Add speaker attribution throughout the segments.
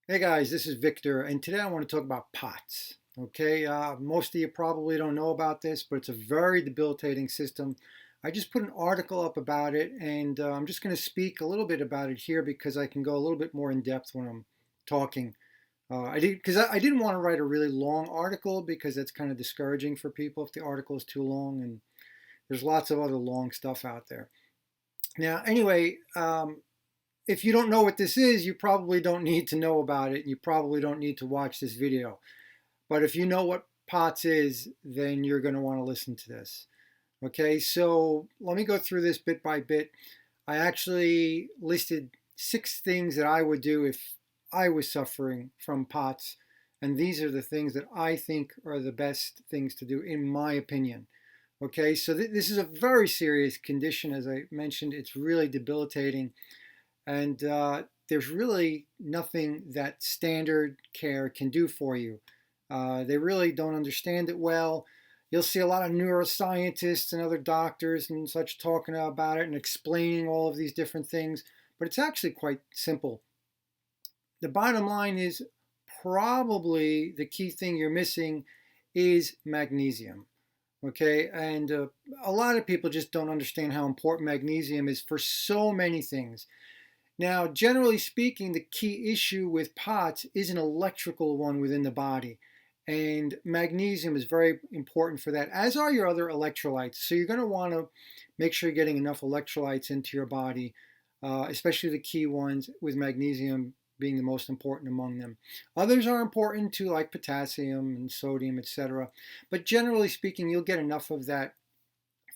Speaker 1: Hey guys, this is Victor, and today I want to talk about POTS. Okay, most of you probably don't know about this, but it's a very debilitating system. I just put an article up about it, and I'm just going to speak a little bit about it here because I can go a little bit more in depth when I'm talking. I didn't want to write a really long article because that's kind of discouraging for people if the article is too long, and there's lots of other long stuff out there. Now, anyway, if you don't know what this is, you probably don't need to know about it. You probably don't need to watch this video. But if you know what POTS is, then you're going to want to listen to this. Okay, so let me go through this bit by bit. I actually listed 6 things that I would do if I was suffering from POTS. And these are the things that I think are the best things to do, in my opinion. Okay, so this is a very serious condition. As I mentioned, it's really debilitating. And there's really nothing that standard care can do for you. They really don't understand it well. You'll see a lot of neuroscientists and other doctors and such talking about it and explaining all of these different things, but it's actually quite simple. The bottom line is probably the key thing you're missing is magnesium. Okay, and a lot of people just don't understand how important magnesium is for so many things. Now, generally speaking, the key issue with POTS is an electrical one within the body. And magnesium is very important for that, as are your other electrolytes. So you're going to want to make sure you're getting enough electrolytes into your body, especially the key ones, with magnesium being the most important among them. Others are important too, like potassium and sodium, etc. But generally speaking, you'll get enough of that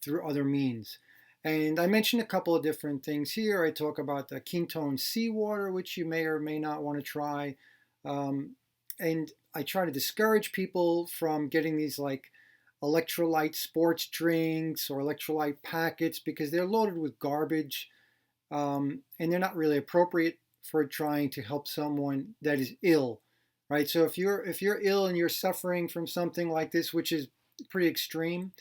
Speaker 1: through other means. And I mentioned a couple of different things here. I talk about the ketone seawater, which you may or may not want to try. Um, and I try to discourage people from getting these like electrolyte sports drinks or electrolyte packets because they're loaded with garbage, and they're not really appropriate for trying to help someone that is ill, right? So if you're ill and you're suffering from something like this, which is pretty extreme,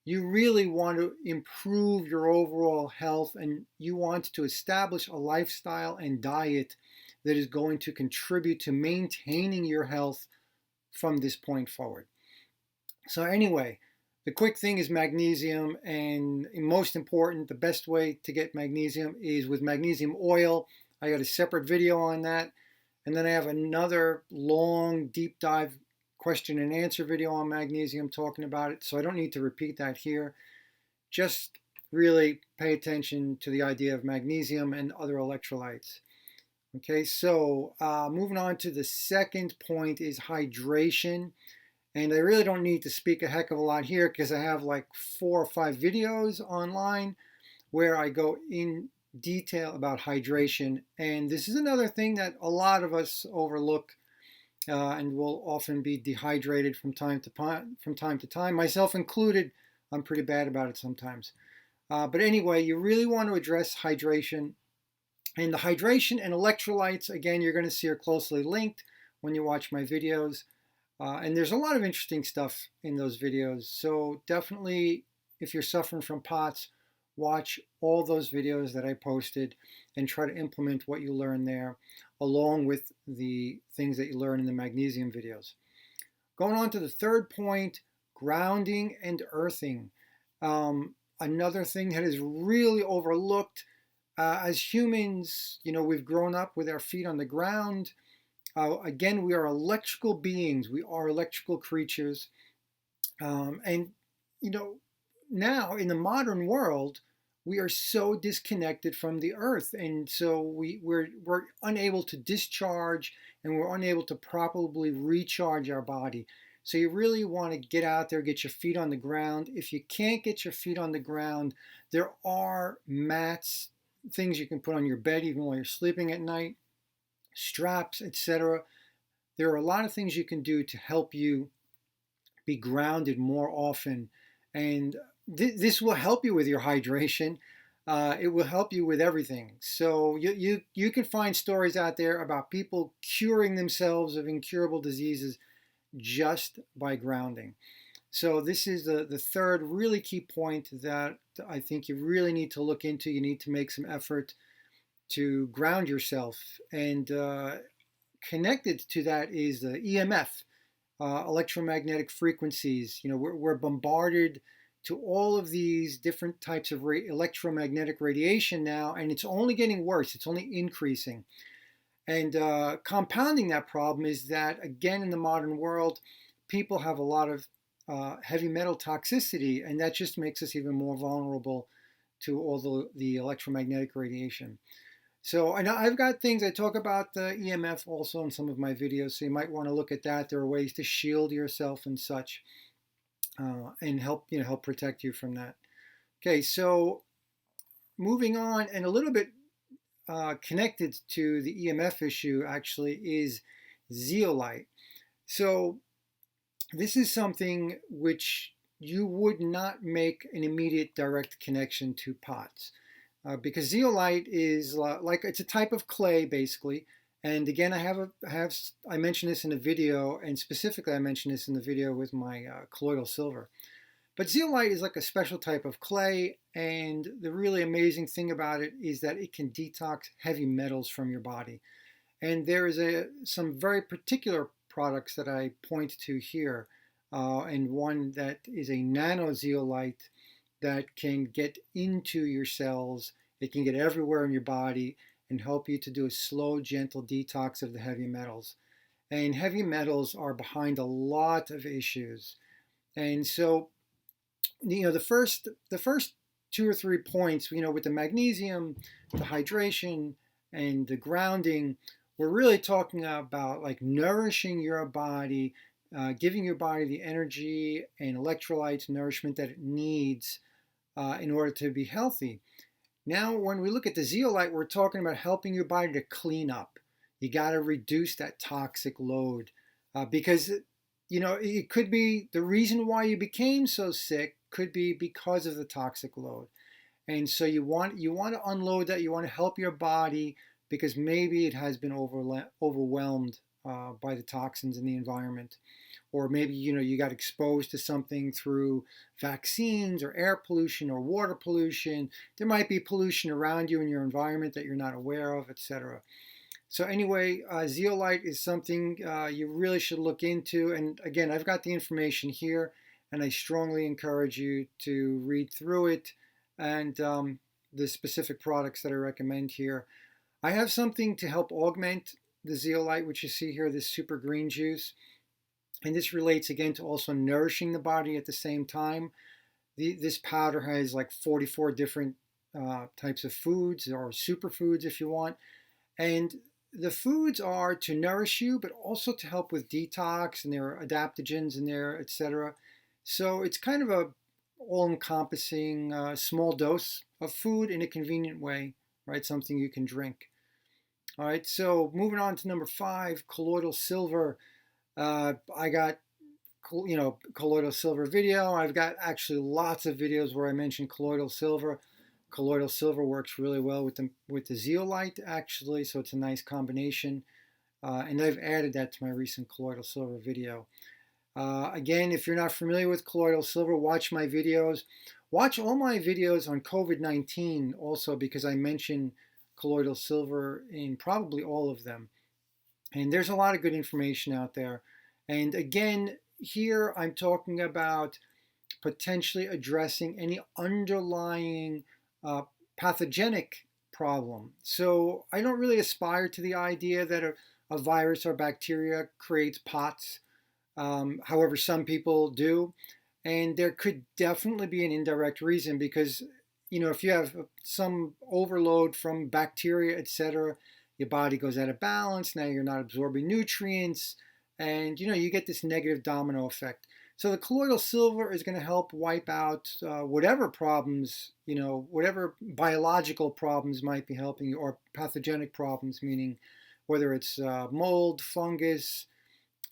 Speaker 1: you really want to improve your overall health, and you want to establish a lifestyle and diet that is going to contribute to maintaining your health from this point forward. So anyway, the quick thing is magnesium, and most important, the best way to get magnesium is with magnesium oil. I got a separate video on that, and then I have another long deep dive question and answer video on magnesium talking about it, so I don't need to repeat that here. Just really pay attention to the idea of magnesium and other electrolytes. Okay, so moving on to the second point is hydration. And I really don't need to speak a heck of a lot here because I have like 4 or 5 videos online where I go in detail about hydration. And this is another thing that a lot of us overlook, and will often be dehydrated from time to time, myself included. I'm pretty bad about it sometimes. But anyway, you really want to address hydration. And the hydration and electrolytes, again, you're going to see are closely linked when you watch my videos. And there's a lot of interesting stuff in those videos. So definitely, if you're suffering from POTS, watch all those videos that I posted and try to implement what you learn there, along with the things that you learn in the magnesium videos. Going on to the third point, grounding and earthing. Another thing that is really overlooked. As humans, we've grown up with our feet on the ground. Again, we are electrical beings. We are electrical creatures. And, you know, now in the modern world, we are so disconnected from the earth. And so we're unable to discharge, and we're unable to properly recharge our body. So you really want to get out there, get your feet on the ground. If you can't get your feet on the ground, there are mats, things you can put on your bed even while you're sleeping at night, straps, etc. There are a lot of things you can do to help you be grounded more often, and this will help you with your hydration. It will help you with everything. So you can find stories out there about people curing themselves of incurable diseases just by grounding. So this is the third really key point that I think you really need to look into. You need to make some effort to ground yourself. And connected to that is the EMF, electromagnetic frequencies. We're bombarded to all of these different types of electromagnetic radiation now, and it's only getting worse. It's only increasing. And compounding that problem is that, again, in the modern world, people have a lot of heavy metal toxicity, and that just makes us even more vulnerable to all the electromagnetic radiation. So I've got things, I talk about the EMF also in some of my videos, so you might want to look at that. There are ways to shield yourself and such, and help protect you from that. Okay, so moving on, and a little bit connected to the EMF issue actually is zeolite. So this is something which you would not make an immediate direct connection to POTS. Because zeolite is like, it's a type of clay basically. And again, I mentioned this in a video, and specifically I mentioned this in the video with my colloidal silver. But zeolite is like a special type of clay, and the really amazing thing about it is that it can detox heavy metals from your body. And there is some very particular products that I point to here, and one that is a nano zeolite that can get into your cells. It can get everywhere in your body and help you to do a slow, gentle detox of the heavy metals. And heavy metals are behind a lot of issues. And so, the first 2 or 3 points, with the magnesium, the hydration, and the grounding, we're really talking about like nourishing your body, giving your body the energy and electrolytes, nourishment that it needs in order to be healthy. Now, when we look at the zeolite, we're talking about helping your body to clean up. You got to reduce that toxic load because, it could be the reason why you became so sick could be because of the toxic load. And so you want to unload that. You want to help your body because maybe it has been overwhelmed by the toxins in the environment. Or maybe, you got exposed to something through vaccines or air pollution or water pollution. There might be pollution around you in your environment that you're not aware of, etc. So anyway, zeolite is something you really should look into. And again, I've got the information here, and I strongly encourage you to read through it and the specific products that I recommend here. I have something to help augment the zeolite, which you see here, this super green juice. And this relates again to also nourishing the body at the same time. This powder has like 44 different types of foods, or superfoods if you want. And the foods are to nourish you, but also to help with detox, and there are adaptogens in there, etc. So it's kind of a all-encompassing small dose of food in a convenient way, right? Something you can drink. All right, so moving on to number 5, colloidal silver. I got, colloidal silver video. I've got actually lots of videos where I mention colloidal silver. Colloidal silver works really well with the zeolite, actually, so it's a nice combination. And I've added that to my recent colloidal silver video. Again, if you're not familiar with colloidal silver, watch my videos. Watch all my videos on COVID-19 also, because I mention colloidal silver in probably all of them. And there's a lot of good information out there. And again, here I'm talking about potentially addressing any underlying pathogenic problem. So I don't really aspire to the idea that a virus or bacteria creates POTS. However, some people do. And there could definitely be an indirect reason because, if you have some overload from bacteria, etc., your body goes out of balance. Now you're not absorbing nutrients, and you get this negative domino effect. So the colloidal silver is going to help wipe out whatever problems, whatever biological problems might be helping you, or pathogenic problems, meaning whether it's mold, fungus,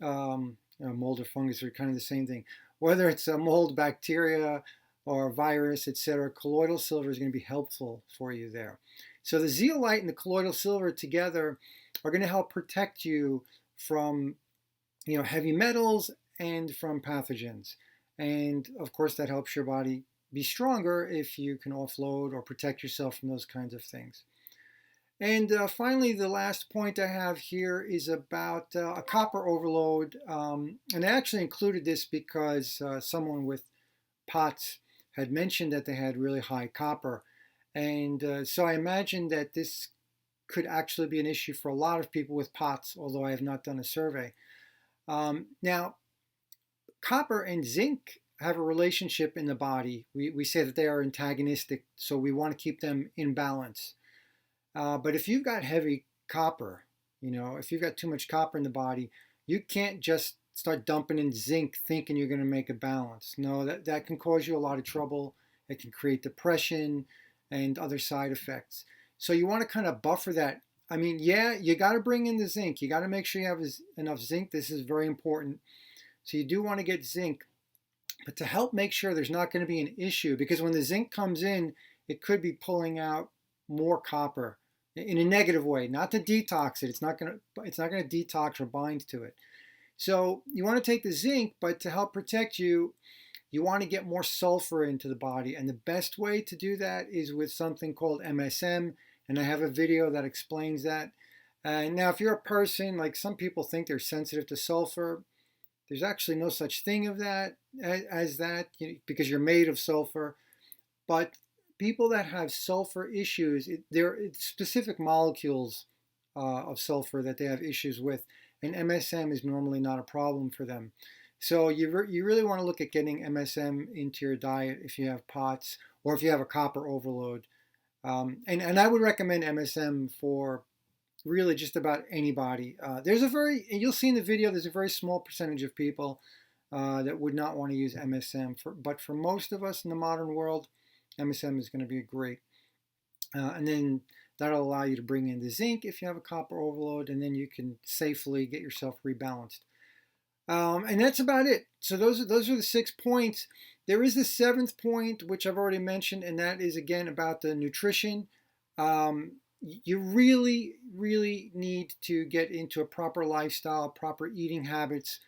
Speaker 1: mold or fungus are kind of the same thing. Whether it's a mold, bacteria, or virus, etc., colloidal silver is going to be helpful for you there. So the zeolite and the colloidal silver together are going to help protect you from, heavy metals and from pathogens. And of course, that helps your body be stronger if you can offload or protect yourself from those kinds of things. And finally, the last point I have here is about a copper overload. And I actually included this because someone with POTS had mentioned that they had really high copper. And so I imagine that this could actually be an issue for a lot of people with POTS, although I have not done a survey. Now, copper and zinc have a relationship in the body. We say that they are antagonistic, so we want to keep them in balance. But if you've got heavy copper, if you've got too much copper in the body, you can't just start dumping in zinc thinking you're going to make a balance. No, that can cause you a lot of trouble. It can create depression and other side effects. So you want to kind of buffer that. I mean, yeah, you got to bring in the zinc. You got to make sure you have enough zinc. This is very important. So you do want to get zinc, but to help make sure there's not going to be an issue, because when the zinc comes in, it could be pulling out more copper in a negative way, not to detox it. It's not going to detox or bind to it. So you want to take the zinc, but to help protect you, you want to get more sulfur into the body. And the best way to do that is with something called MSM. And I have a video that explains that. Now, if you're a person, like some people think they're sensitive to sulfur, there's actually no such thing of that as that, because you're made of sulfur. But people that have sulfur issues, there are specific molecules of sulfur that they have issues with, and MSM is normally not a problem for them. So you really want to look at getting MSM into your diet if you have POTS or if you have a copper overload. And I would recommend MSM for really just about anybody. You'll see in the video, there's a very small percentage of people that would not want to use MSM. But for most of us in the modern world, MSM is going to be great. And then that'll allow you to bring in the zinc if you have a copper overload, and then you can safely get yourself rebalanced. And that's about it. So those are the 6 points. There is the 7th point, which I've already mentioned, and that is, again, about the nutrition. You really, really need to get into a proper lifestyle, proper eating habits,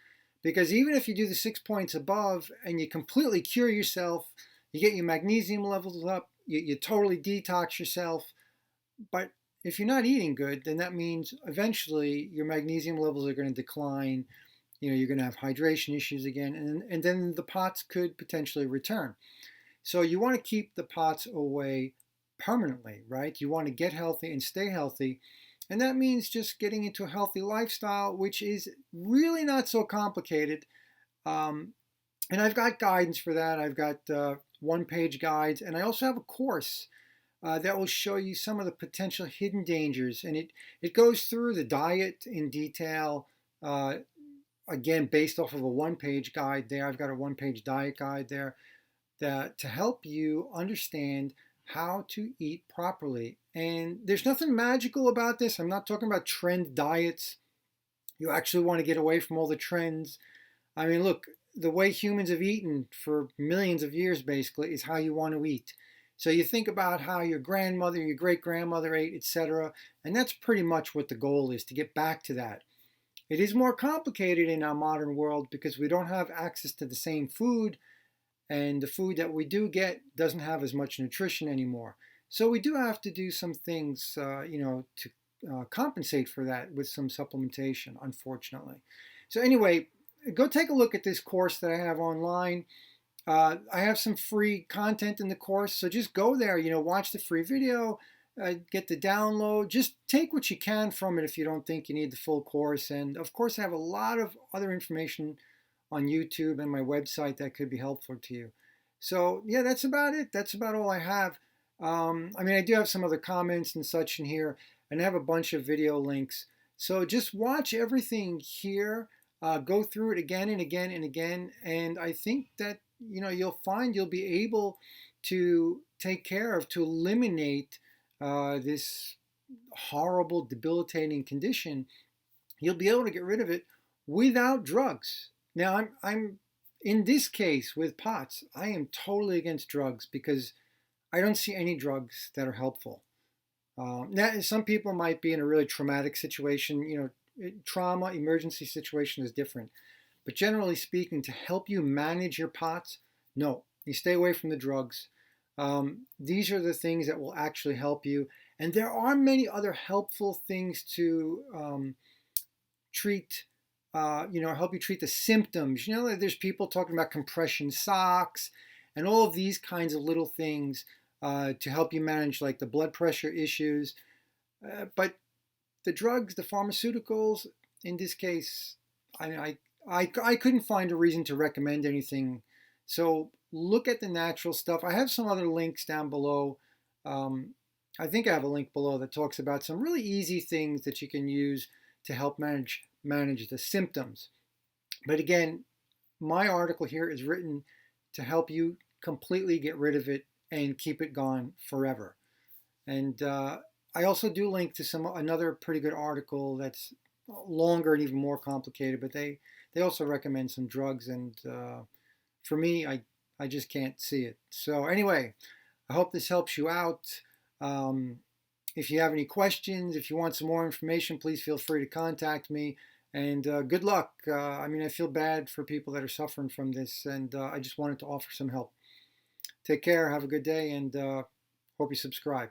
Speaker 1: because even if you do the 6 points above and you completely cure yourself, you get your magnesium levels up, you totally detox yourself, but if you're not eating good, then that means eventually your magnesium levels are going to decline. You're going to have hydration issues again, and then the POTS could potentially return. So you want to keep the POTS away permanently, right? You want to get healthy and stay healthy. And that means just getting into a healthy lifestyle, which is really not so complicated. And I've got guidance for that. I've got one-page guides, and I also have a course that will show you some of the potential hidden dangers. And it goes through the diet in detail, again, based off of a one-page guide there. I've got a one-page diet guide there to help you understand how to eat properly. And there's nothing magical about this. I'm not talking about trend diets. You actually want to get away from all the trends. I mean, look, the way humans have eaten for millions of years, basically, is how you want to eat. So you think about how your grandmother, your great-grandmother ate, etc. And that's pretty much what the goal is, to get back to that. It is more complicated in our modern world because we don't have access to the same food, and the food that we do get doesn't have as much nutrition anymore. So we do have to do some things, to compensate for that with some supplementation, unfortunately. So anyway, go take a look at this course that I have online. I have some free content in the course, so just go there, watch the free video, get the download, just take what you can from it if you don't think you need the full course. And of course, I have a lot of other information on YouTube and my website that could be helpful to you. So yeah, that's about it. That's about all I have. I do have some other comments and such in here, and I have a bunch of video links. So just watch everything here, go through it again and again and again, and I think that you'll find you'll be able to take care of, to eliminate this horrible, debilitating condition. You'll be able to get rid of it without drugs. Now, I'm in this case with POTS, I am totally against drugs because I don't see any drugs that are helpful. Now, some people might be in a really traumatic situation. Trauma, emergency situation is different. But generally speaking, to help you manage your POTS, no, you stay away from the drugs. These are the things that will actually help you. And there are many other helpful things to treat, help you treat the symptoms. There's people talking about compression socks and all of these kinds of little things to help you manage like the blood pressure issues. But the drugs, the pharmaceuticals, in this case, I couldn't find a reason to recommend anything. So look at the natural stuff. I have some other links down below. I think I have a link below that talks about some really easy things that you can use to help manage the symptoms. But again, my article here is written to help you completely get rid of it and keep it gone forever. And I also do link to another pretty good article that's longer and even more complicated, but they also recommend some drugs, and for me, I just can't see it. So anyway, I hope this helps you out. If you have any questions, if you want some more information, please feel free to contact me. And good luck. I feel bad for people that are suffering from this, and I just wanted to offer some help. Take care, have a good day, and hope you subscribe.